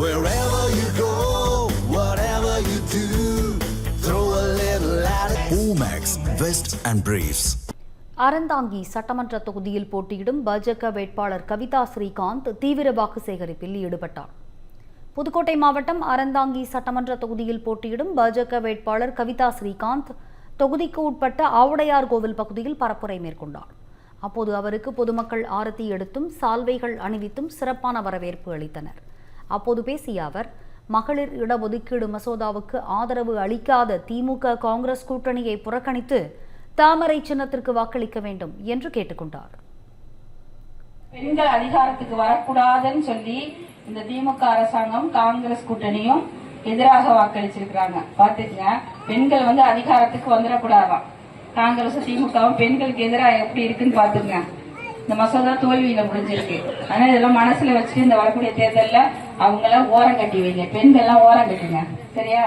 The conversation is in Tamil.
Wherever you go, whatever you do, throw a little at it. Omax, Vest and Briefs. Aranthangi சட்டமன்ற தொகுதியில் போட்டியிடும் பாஜக வேட்பாளர் கவிதா ஸ்ரீகாந்த் தீவிர வாக்கு சேகரிப்பில் ஈடுபட்டார். புதுக்கோட்டை மாவட்டம் அறந்தாங்கி சட்டமன்ற தொகுதியில் போட்டியிடும் பாஜக வேட்பாளர் கவிதா ஸ்ரீகாந்த் தொகுதிக்கு உட்பட்ட ஆவுடையார் கோவில் பகுதியில் பரப்புரை மேற்கொண்டார். அப்போது அவருக்கு பொதுமக்கள் ஆரத்தி எடுத்தும் சால்வைகள் அணிவித்தும் சிறப்பான வரவேற்பு அளித்தனர். அப்போது பேசிய அவர், மகளிர் இடஒதுக்கீடு மசோதாவுக்கு ஆதரவு அளிக்காத திமுக காங்கிரஸ் கூட்டணியை புறக்கணித்து தாமரை சின்னத்திற்கு வாக்களிக்க வேண்டும் என்று கேட்டுக்கொண்டார். பெண்கள் அதிகாரத்துக்கு வரக்கூடாதுன்னு சொல்லி இந்த திமுக அரசாங்கம் காங்கிரஸ் கூட்டணியும் எதிராக வாக்களிச்சிருக்கிறாங்க. பாத்துக்கங்க, பெண்கள் அதிகாரத்துக்கு வந்துடக்கூடாதான். காங்கிரஸ் திமுகவும் பெண்களுக்கு எதிராக எப்படி இருக்குன்னு பாத்துக்கங்க. இந்த மசோதா தோல்வியில முடிஞ்சிருக்கு. ஆனா இதெல்லாம் மனசுல வச்சுட்டு இந்த வரக்கூடிய தேர்தல்ல அவங்க எல்லாம் ஓரம் கட்டி வைங்க. பெண்கள் எல்லாம் ஓரம் கட்டுங்க, சரியா?